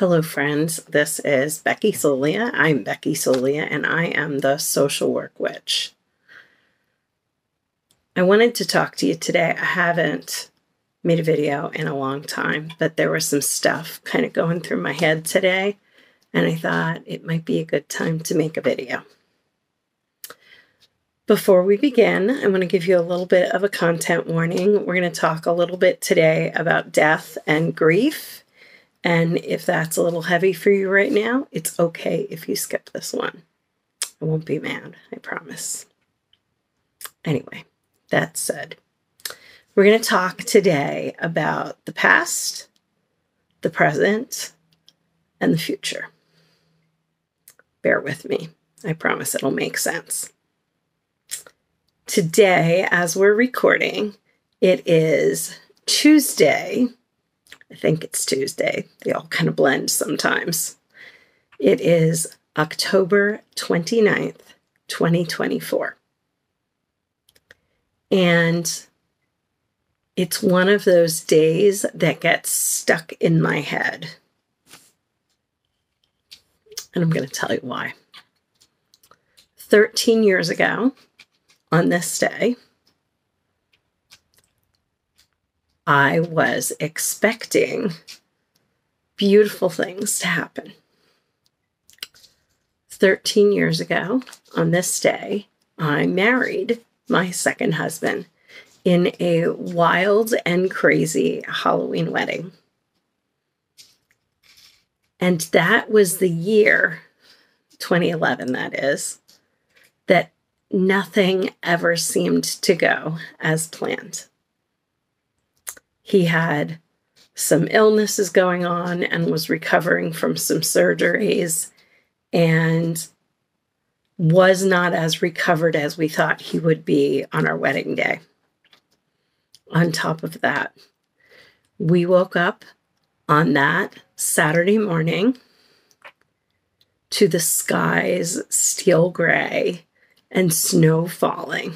Hello, friends. This is Becky Solia. I'm Becky Solia, and I am the Social Work Witch. I wanted to talk to you today. I haven't made a video in a long time, but there was some stuff kind of going through my head today, and I thought it might be a good time to make a video. Before we begin, I want to give you a little bit of a content warning. We're going to talk a little bit today about death and grief. And if that's a little heavy for you right now, it's okay if you skip this one. I won't be mad, I promise. Anyway, that said, we're going to talk today about the past, the present, and the future. Bear with me. I promise it'll make sense. Today, as we're recording, it is Tuesday. I think it's Tuesday. They all kind of blend sometimes. It is October 29th, 2024. And it's one of those days that gets stuck in my head. And I'm going to tell you why. 13 years ago, on this day, I was expecting beautiful things to happen. 13 years ago, on this day, I married my second husband in a wild and crazy Halloween wedding. And that was the year, 2011 that is, that nothing ever seemed to go as planned. He had some illnesses going on and was recovering from some surgeries and was not as recovered as we thought he would be on our wedding day. On top of that, we woke up on that Saturday morning to the skies steel gray and snow falling.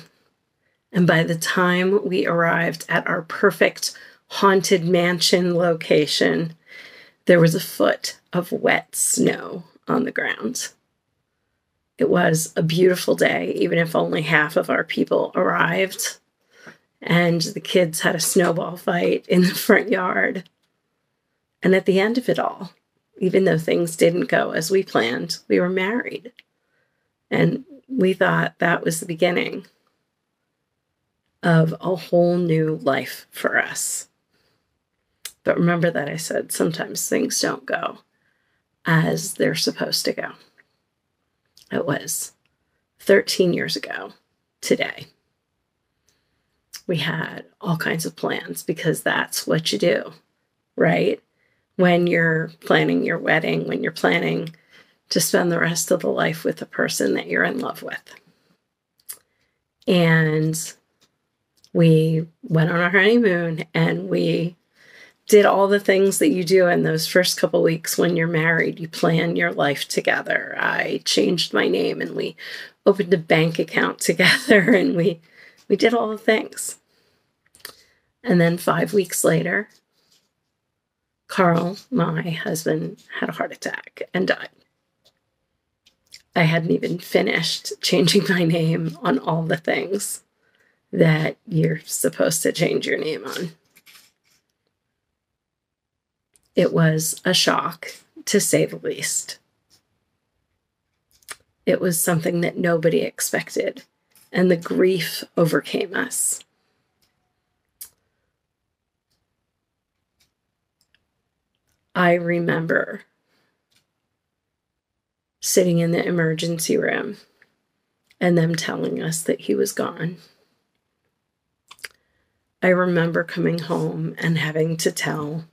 And by the time we arrived at our perfect haunted mansion location, there was a foot of wet snow on the ground. It was a beautiful day, even if only half of our people arrived. And the kids had a snowball fight in the front yard. And at the end of it all, even though things didn't go as we planned, we were married. And we thought that was the beginning of a whole new life for us. But remember that I said sometimes things don't go as they're supposed to go. It was 13 years ago today. We had all kinds of plans because that's what you do, right? When you're planning your wedding, when you're planning to spend the rest of the life with the person that you're in love with. And we went on our honeymoon and we did all the things that you do in those first couple weeks when you're married. You plan your life together. I changed my name and we opened a bank account together and we did all the things. And then 5 weeks later, Carl, my husband, had a heart attack and died. I hadn't even finished changing my name on all the things that you're supposed to change your name on. It was a shock, to say the least. It was something that nobody expected, and the grief overcame us. I remember sitting in the emergency room and them telling us that he was gone. I remember coming home and having to tell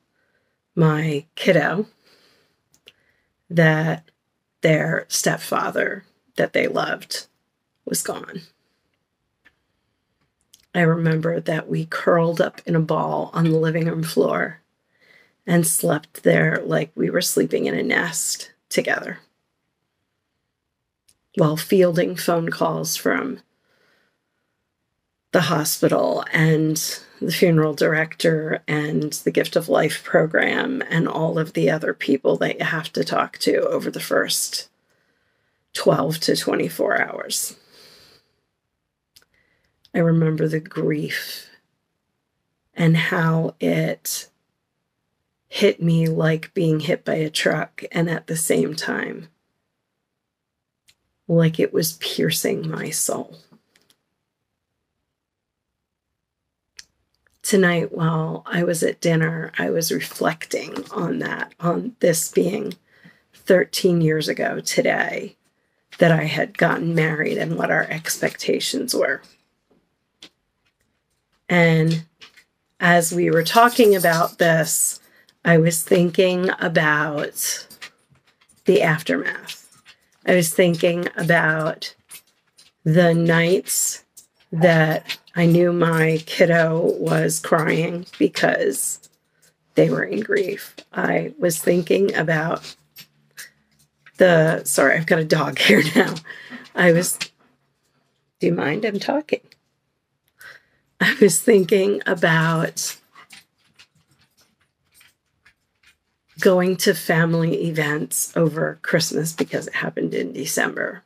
my kiddo that their stepfather that they loved was gone. I remember that we curled up in a ball on the living room floor and slept there like we were sleeping in a nest together while fielding phone calls from the hospital and the funeral director and the Gift of Life program and all of the other people that you have to talk to over the first 12 to 24 hours. I remember the grief and how it hit me like being hit by a truck, and at the same time, like it was piercing my soul. Tonight, while I was at dinner, I was reflecting on that, on this being 13 years ago today that I had gotten married and what our expectations were. And as we were talking about this, I was thinking about the aftermath. I was thinking about the nights that I knew my kiddo was crying because they were in grief. I was thinking about sorry, I've got a dog here now. Do you mind? I'm talking. I was thinking about going to family events over Christmas because it happened in December.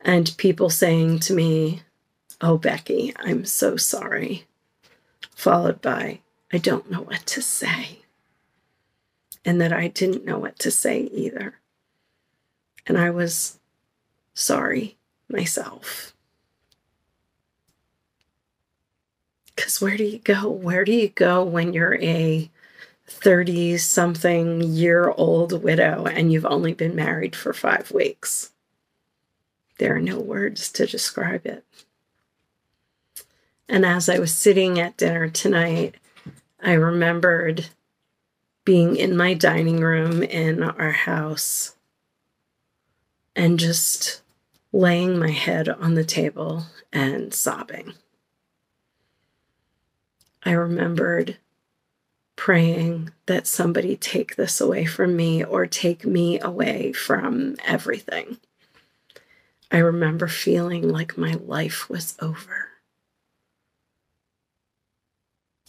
And people saying to me, "Oh, Becky, I'm so sorry," followed by, "I don't know what to say." And that I didn't know what to say either. And I was sorry myself. Because where do you go? Where do you go when you're a 30-something-year-old widow and you've only been married for 5 weeks? There are no words to describe it. And as I was sitting at dinner tonight, I remembered being in my dining room in our house and just laying my head on the table and sobbing. I remembered praying that somebody take this away from me or take me away from everything. I remember feeling like my life was over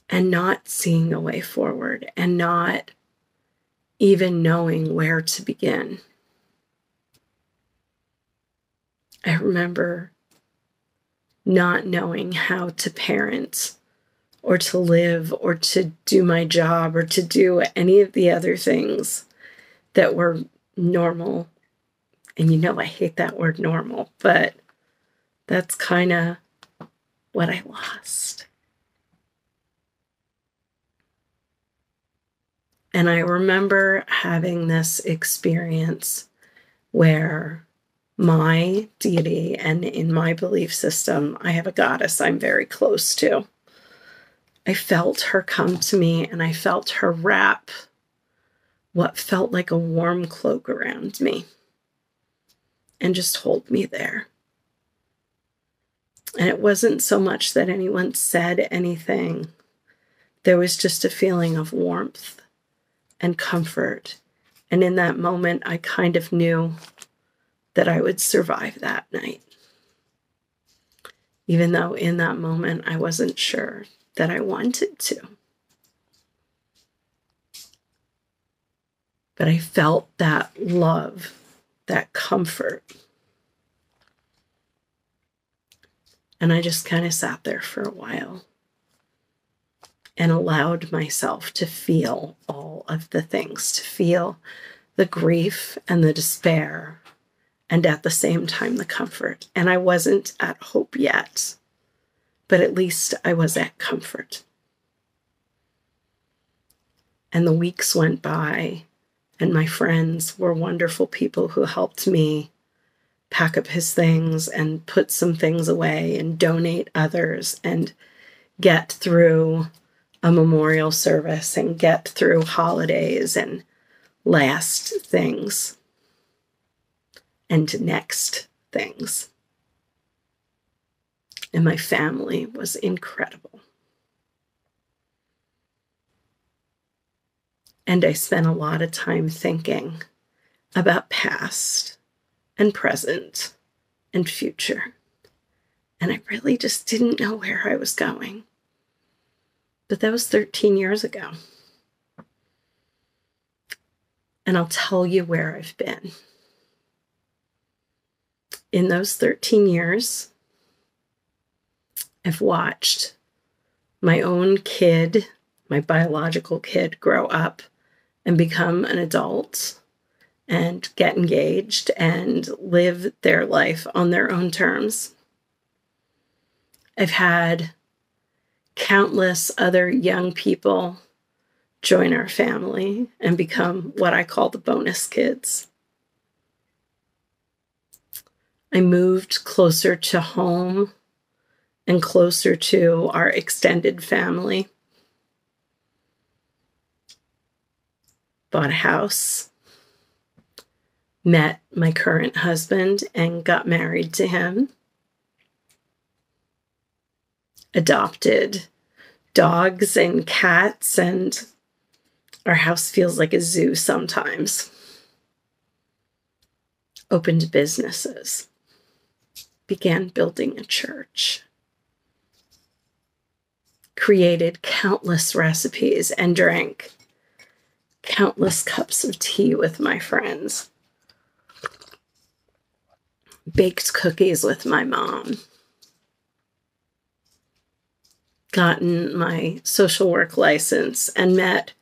and not seeing a way forward and not even knowing where to begin. I remember not knowing how to parent or to live or to do my job or to do any of the other things that were normal. And you know I hate that word normal, but that's kind of what I lost. And I remember having this experience where my deity, and in my belief system, I have a goddess I'm very close to. I felt her come to me and I felt her wrap what felt like a warm cloak around me and just hold me there. And it wasn't so much that anyone said anything. There was just a feeling of warmth and comfort. And in that moment, I kind of knew that I would survive that night. Even though in that moment, I wasn't sure that I wanted to. But I felt that love, that comfort. And I just kind of sat there for a while and allowed myself to feel all of the things, to feel the grief and the despair, and at the same time, the comfort. And I wasn't at hope yet, but at least I was at comfort. And the weeks went by, and my friends were wonderful people who helped me pack up his things and put some things away and donate others and get through a memorial service and get through holidays and last things and next things. And my family was incredible. And I spent a lot of time thinking about past and present and future. And I really just didn't know where I was going. But that was 13 years ago. And I'll tell you where I've been. In those 13 years, I've watched my own kid, my biological kid, grow up and become an adult and get engaged and live their life on their own terms. I've had countless other young people join our family and become what I call the bonus kids. I moved closer to home and closer to our extended family. Bought a house, met my current husband and got married to him. Adopted dogs and cats, and our house feels like a zoo sometimes. Opened businesses. Began building a church. Created countless recipes and drank countless cups of tea with my friends. Baked cookies with my mom. Gotten my social work license and met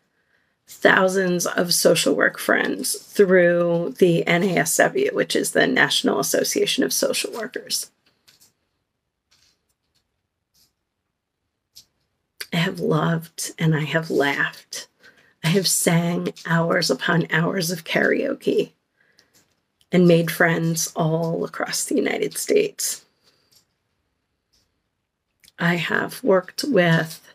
thousands of social work friends through the NASW, which is the National Association of Social Workers. I have loved and I have laughed. I have sang hours upon hours of karaoke and made friends all across the United States. I have worked with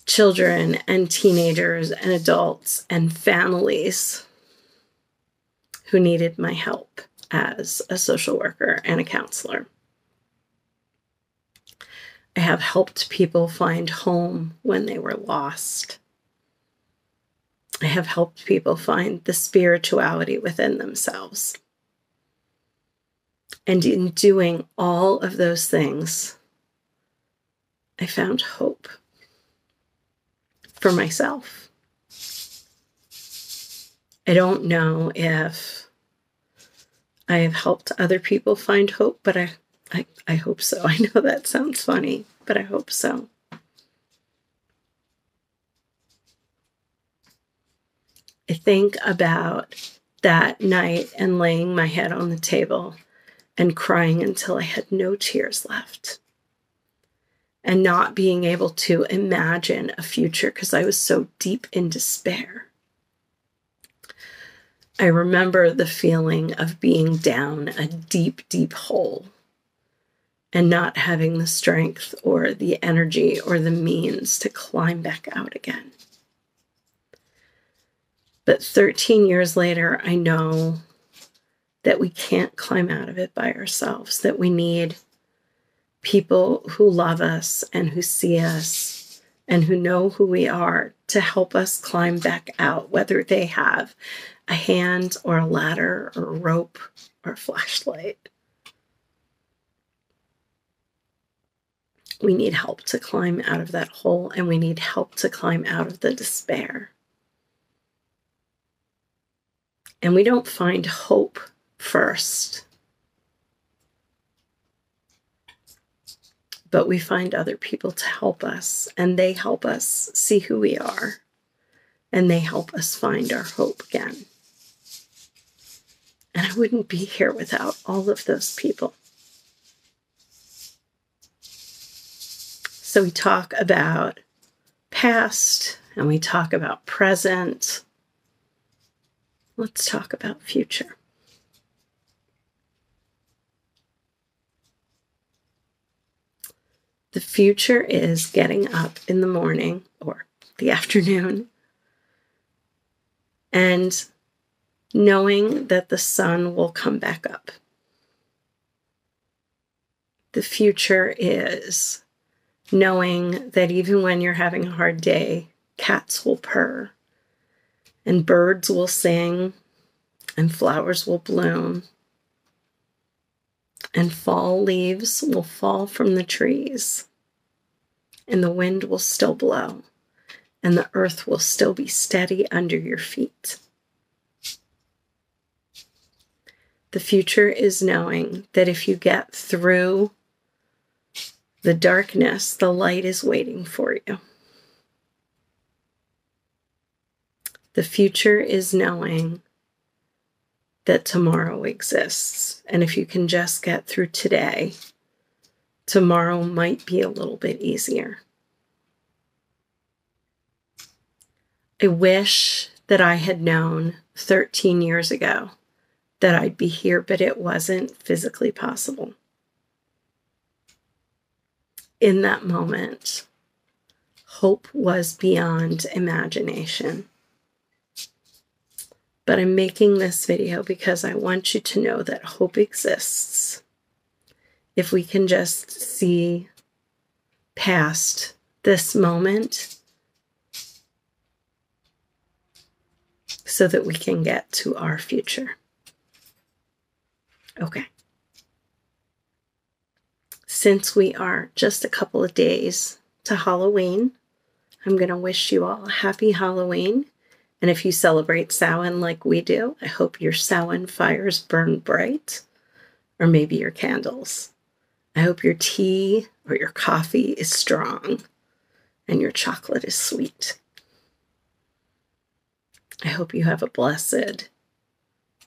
children and teenagers and adults and families who needed my help as a social worker and a counselor. I have helped people find home when they were lost. I have helped people find the spirituality within themselves. And in doing all of those things, I found hope for myself. I don't know if I have helped other people find hope, but I hope so. I know that sounds funny, but I hope so. I think about that night and laying my head on the table and crying until I had no tears left. And not being able to imagine a future because I was so deep in despair. I remember the feeling of being down a deep, deep hole and not having the strength or the energy or the means to climb back out again. But 13 years later, I know that we can't climb out of it by ourselves, that we need people who love us and who see us and who know who we are to help us climb back out, whether they have a hand or a ladder or a rope or a flashlight. We need help to climb out of that hole, and we need help to climb out of the despair. And we don't find hope first, but we find other people to help us, and they help us see who we are, and they help us find our hope again. And I wouldn't be here without all of those people. So we talk about past, and we talk about present. Let's talk about future. The future is getting up in the morning or the afternoon and knowing that the sun will come back up. The future is knowing that even when you're having a hard day, cats will purr and birds will sing and flowers will bloom and fall leaves will fall from the trees and the wind will still blow, and the earth will still be steady under your feet. The future is knowing that if you get through the darkness, the light is waiting for you. The future is knowing that tomorrow exists. And if you can just get through today, tomorrow might be a little bit easier. I wish that I had known 13 years ago that I'd be here, but it wasn't physically possible. In that moment, hope was beyond imagination. But I'm making this video because I want you to know that hope exists. If we can just see past this moment so that we can get to our future. Okay. Since we are just a couple of days to Halloween, I'm going to wish you all a happy Halloween. And if you celebrate Samhain like we do, I hope your Samhain fires burn bright, or maybe your candles. I hope your tea or your coffee is strong and your chocolate is sweet. I hope you have a blessed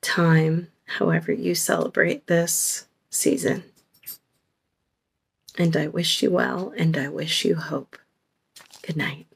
time, however you celebrate this season. And I wish you well, and I wish you hope. Good night.